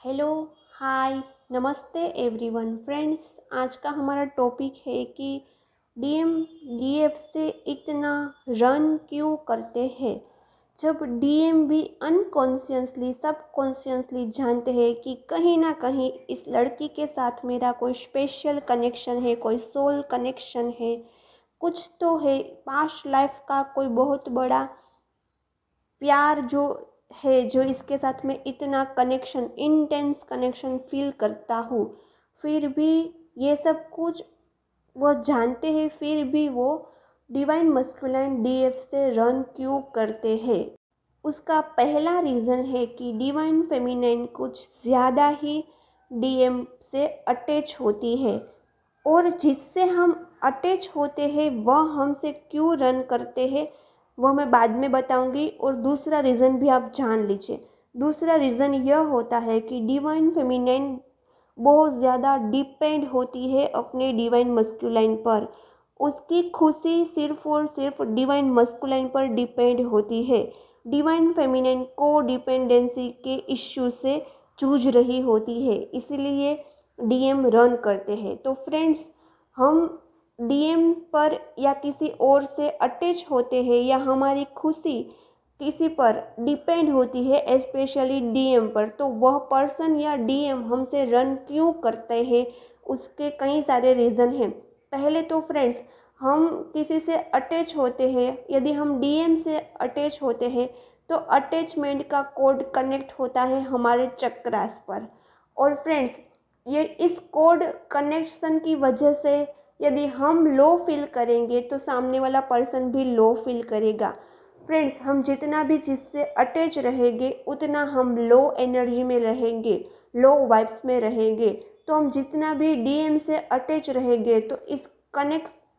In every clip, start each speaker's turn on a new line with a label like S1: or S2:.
S1: Hello, हाय, नमस्ते everyone friends. आज का हमारा टॉपिक है कि डीएम डीएफ से इतना रन क्यों करते हैं। जब डीएम भी अनकॉन्शियसली सबकॉन्शियसली जानते हैं कि कहीं ना कहीं इस लड़की के साथ मेरा कोई स्पेशल कनेक्शन है, कोई सोल कनेक्शन है, कुछ तो है, पास्ट लाइफ का कोई बहुत बड़ा प्यार जो है, जो इसके साथ में इतना कनेक्शन, इंटेंस कनेक्शन फील करता हूँ, फिर भी ये सब कुछ वो जानते हैं, फिर भी वो डिवाइन मस्कुलाइन डीएफ से रन क्यों करते हैं। उसका पहला रीज़न है कि डिवाइन फेमिनाइन कुछ ज़्यादा ही डीएम से अटैच होती है, और जिससे हम अटैच होते हैं वह हमसे क्यों रन करते हैं वह मैं बाद में बताऊंगी। और दूसरा रीज़न भी आप जान लीजिए। दूसरा रीज़न यह होता है कि डिवाइन फेमिनाइन बहुत ज़्यादा डिपेंड होती है अपने डिवाइन मस्कुलाइन पर। उसकी खुशी सिर्फ और सिर्फ डिवाइन मस्कुलाइन पर डिपेंड होती है। डिवाइन फेमिनाइन को डिपेंडेंसी के इश्यू से जूझ रही होती है, इसलिए डीएम रन करते हैं। तो फ्रेंड्स, हम डीएम पर या किसी और से अटैच होते हैं या हमारी खुशी किसी पर डिपेंड होती है, स्पेशली डीएम पर, तो वह पर्सन या डीएम हमसे रन क्यों करते हैं, उसके कई सारे रीज़न हैं। पहले तो फ्रेंड्स, हम किसी से अटैच होते हैं, यदि हम डीएम से अटैच होते हैं तो अटैचमेंट का कोड कनेक्ट होता है हमारे चक्रास पर। और फ्रेंड्स, ये इस कोड कनेक्शन की वजह से यदि हम लो फील करेंगे तो सामने वाला पर्सन भी लो फील करेगा। फ्रेंड्स, हम जितना भी जिससे अटैच रहेंगे उतना हम लो एनर्जी में रहेंगे, लो वाइब्स में रहेंगे। तो हम जितना भी डीएम से अटैच रहेंगे तो इस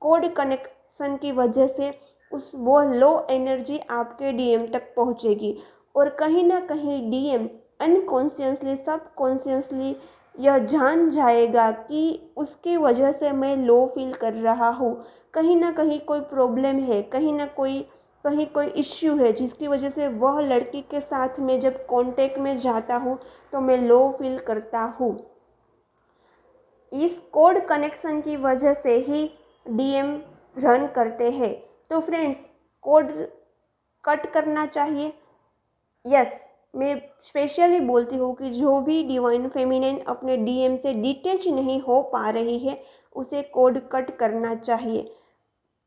S1: कोड कनेक्शन की वजह से वो लो एनर्जी आपके डीएम तक पहुंचेगी, और कहीं ना कहीं डीएम अनकॉन्शियसली सबकॉन्शियसली यह जान जाएगा कि उसकी वजह से मैं लो फील कर रहा हूँ, कहीं ना कहीं कोई प्रॉब्लम है, कहीं कोई इश्यू है, जिसकी वजह से वह लड़की के साथ में जब कांटेक्ट में जाता हूँ तो मैं लो फील करता हूँ। इस कोड कनेक्शन की वजह से ही डीएम रन करते हैं। तो फ्रेंड्स, कोड कट करना चाहिए। यस, मैं स्पेशली बोलती हूँ कि जो भी डिवाइन फेमिनाइन अपने डीएम से डिटैच नहीं हो पा रही है उसे कोड कट करना चाहिए।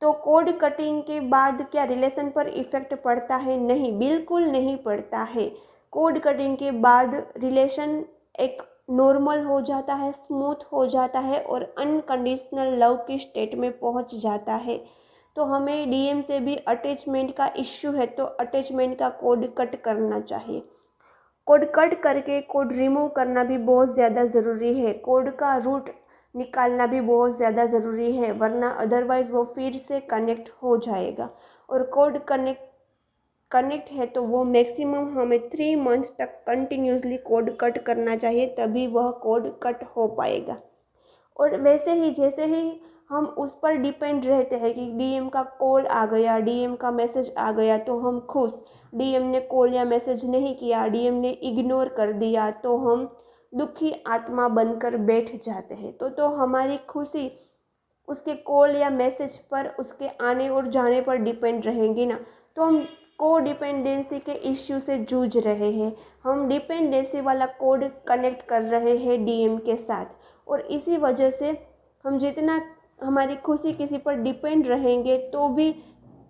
S1: तो कोड कटिंग के बाद क्या रिलेशन पर इफ़ेक्ट पड़ता है? नहीं, बिल्कुल नहीं पड़ता है। कोड कटिंग के बाद रिलेशन एक नॉर्मल हो जाता है, स्मूथ हो जाता है और अनकंडीशनल लव की स्टेट में पहुंच जाता है। तो हमें डीएम से भी अटैचमेंट का इश्यू है तो अटैचमेंट का कोड कट करना चाहिए। कोड कट करके कोड रिमूव करना भी बहुत ज़्यादा ज़रूरी है। कोड का रूट निकालना भी बहुत ज़्यादा ज़रूरी है, वरना अदरवाइज़ वो फिर से कनेक्ट हो जाएगा। और कोड कनेक्ट है तो वो मैक्सिमम हमें 3 मंथ तक कंटिन्यूसली कोड कट करना चाहिए, तभी वह कोड कट हो पाएगा। और वैसे ही जैसे ही हम उस पर डिपेंड रहते हैं कि डीएम का कॉल आ गया, डीएम का मैसेज आ गया तो हम खुश, डीएम ने कॉल या मैसेज नहीं किया, डीएम ने इग्नोर कर दिया तो हम दुखी आत्मा बनकर बैठ जाते हैं। तो हमारी खुशी उसके कॉल या मैसेज पर, उसके आने और जाने पर डिपेंड रहेंगी ना। तो हम को डिपेंडेंसी के इश्यू से जूझ रहे हैं, हम डिपेंडेंसी वाला कोड कनेक्ट कर रहे हैं डीएम के साथ, और इसी वजह से हम जितना हमारी खुशी किसी पर डिपेंड रहेंगे तो भी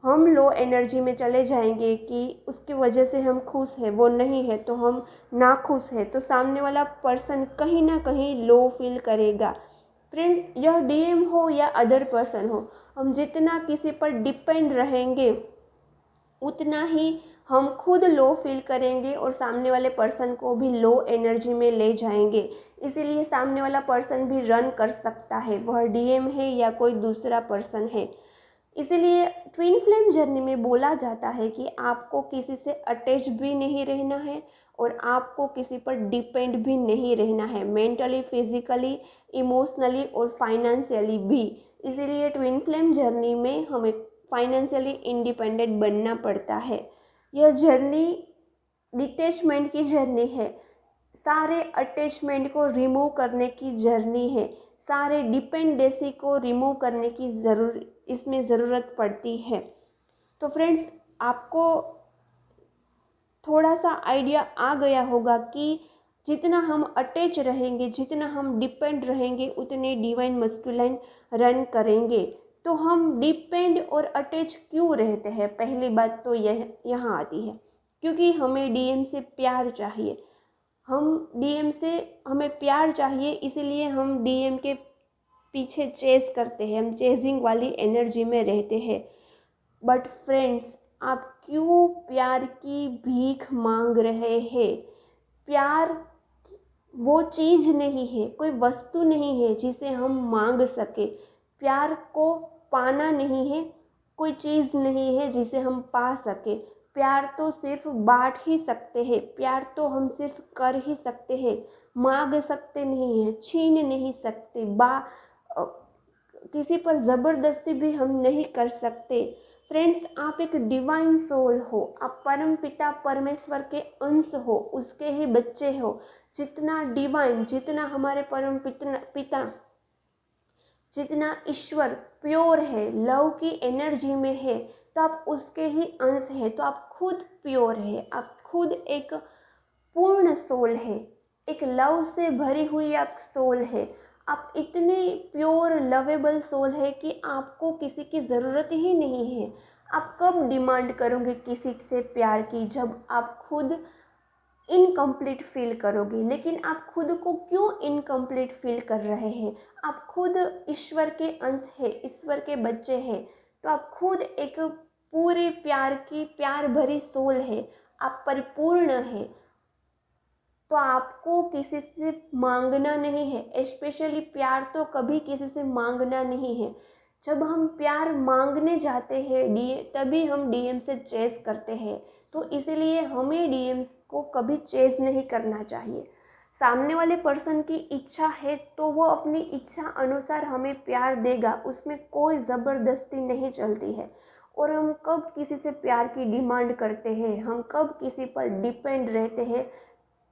S1: हम लो एनर्जी में चले जाएंगे कि उसकी वजह से हम खुश हैं, वो नहीं है तो हम नाखुश हैं, तो सामने वाला पर्सन कहीं ना कहीं लो फील करेगा। फ्रेंड्स, यह डीएम हो या अदर पर्सन हो, हम जितना किसी पर डिपेंड रहेंगे उतना ही हम खुद लो फील करेंगे और सामने वाले पर्सन को भी लो एनर्जी में ले जाएंगे। इसीलिए सामने वाला पर्सन भी रन कर सकता है, वह डीएम है या कोई दूसरा पर्सन है। इसीलिए ट्विन फ्लेम जर्नी में बोला जाता है कि आपको किसी से अटैच भी नहीं रहना है और आपको किसी पर डिपेंड भी नहीं रहना है, मेंटली, फिजिकली, इमोशनली और फाइनेंशियली भी। इसीलिए ट्विन फ्लेम जर्नी में हमें फाइनेंशियली इंडिपेंडेंट बनना पड़ता है। यह जर्नी डिटैचमेंट की जर्नी है। सारे अटैचमेंट को रिमूव करने की जर्नी है, सारे डिपेंडेंसी को रिमूव करने की इसमें ज़रूरत पड़ती है। तो फ्रेंड्स, आपको थोड़ा सा आइडिया आ गया होगा कि जितना हम अटैच रहेंगे, जितना हम डिपेंड रहेंगे, उतने डिवाइन मस्कुलाइन रन करेंगे। तो हम डिपेंड और अटैच क्यों रहते हैं? पहली बात तो यह यहाँ आती है, क्योंकि हमें डीएम से प्यार चाहिए। हमें प्यार चाहिए, इसीलिए हम डीएम के पीछे चेस करते हैं, हम चेजिंग वाली एनर्जी में रहते हैं। बट फ्रेंड्स, आप क्यों प्यार की भीख मांग रहे हैं? प्यार वो चीज़ नहीं है, कोई वस्तु नहीं है जिसे हम मांग सके। प्यार को पाना नहीं है, कोई चीज़ नहीं है जिसे हम पा सके। प्यार तो सिर्फ बांट ही सकते हैं, प्यार तो हम सिर्फ कर ही सकते हैं, मांग सकते नहीं हैं, छीन नहीं सकते। किसी पर ज़बरदस्ती भी हम नहीं कर सकते। फ्रेंड्स, आप एक डिवाइन सोल हो, आप परम पिता परमेश्वर के अंश हो, उसके ही बच्चे हो। जितना डिवाइन, जितना हमारे परम पिता, जितना ईश्वर प्योर है, लव की एनर्जी में है, तो आप उसके ही अंश है। तो आप खुद प्योर है, आप खुद एक पूर्ण सोल है, एक लव से भरी हुई आप सोल है। आप इतने प्योर लवेबल सोल है कि आपको किसी की ज़रूरत ही नहीं है। आप कब डिमांड करोगे किसी से प्यार की? जब आप खुद इनकम्प्लीट फील करोगे। लेकिन आप खुद को क्यों इनकम्प्लीट फील कर रहे हैं? आप खुद ईश्वर के अंश है, ईश्वर के बच्चे हैं। तो आप खुद एक पूरे प्यार भरी सोल है, आप परिपूर्ण है। तो आपको किसी से मांगना नहीं है, स्पेशली प्यार तो कभी किसी से मांगना नहीं है। जब हम प्यार मांगने जाते हैं तभी हम डीएम से चेस करते हैं। तो इसीलिए हमें डीएम को कभी चेस नहीं करना चाहिए। सामने वाले पर्सन की इच्छा है तो वो अपनी इच्छा अनुसार हमें प्यार देगा, उसमें कोई ज़बरदस्ती नहीं चलती है। और हम कब किसी से प्यार की डिमांड करते हैं, हम कब किसी पर डिपेंड रहते हैं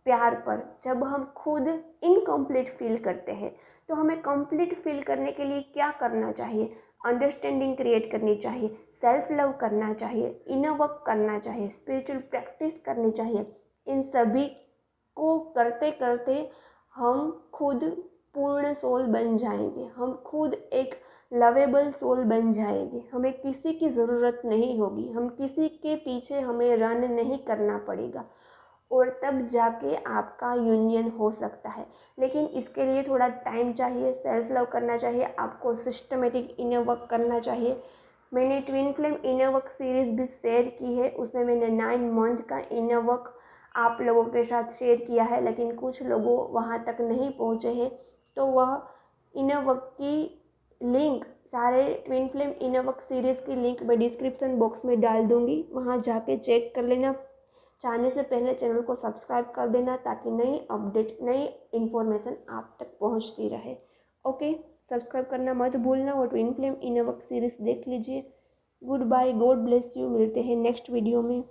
S1: प्यार पर? जब हम खुद इनकम्प्लीट फील करते हैं। तो हमें कंप्लीट फील करने के लिए क्या करना चाहिए? अंडरस्टैंडिंग क्रिएट करनी चाहिए, सेल्फ लव करना चाहिए, इनर वर्क करना चाहिए, स्पिरिचुअल प्रैक्टिस करनी चाहिए। इन सभी को करते करते हम खुद पूर्ण सोल बन जाएंगे, हम खुद एक लवेबल सोल बन जाएंगे। हमें किसी की ज़रूरत नहीं होगी, हम किसी के पीछे हमें रन नहीं करना पड़ेगा। और तब जाके आपका यूनियन हो सकता है। लेकिन इसके लिए थोड़ा टाइम चाहिए, सेल्फ लव करना चाहिए, आपको सिस्टमेटिक इनर वर्क करना चाहिए। मैंने twin flame inner work series भी शेयर की है, उसमें मैंने 9 मंथ का इनर वर्क आप लोगों के साथ शेयर किया है। लेकिन कुछ लोगों वहाँ तक नहीं पहुँचे हैं, तो वह इनर वर्क की लिंक, सारे twin flame inner work series की लिंक मैं डिस्क्रिप्शन बॉक्स में डाल दूँगी, वहाँ जाके चेक कर लेना। जाने से पहले चैनल को सब्सक्राइब कर देना ताकि नई अपडेट, नई इन्फॉर्मेशन आप तक पहुंचती रहे। ओके, सब्सक्राइब करना मत भूलना और twin flame inner work series देख लीजिए। Good bye, God bless you. मिलते हैं नेक्स्ट वीडियो में।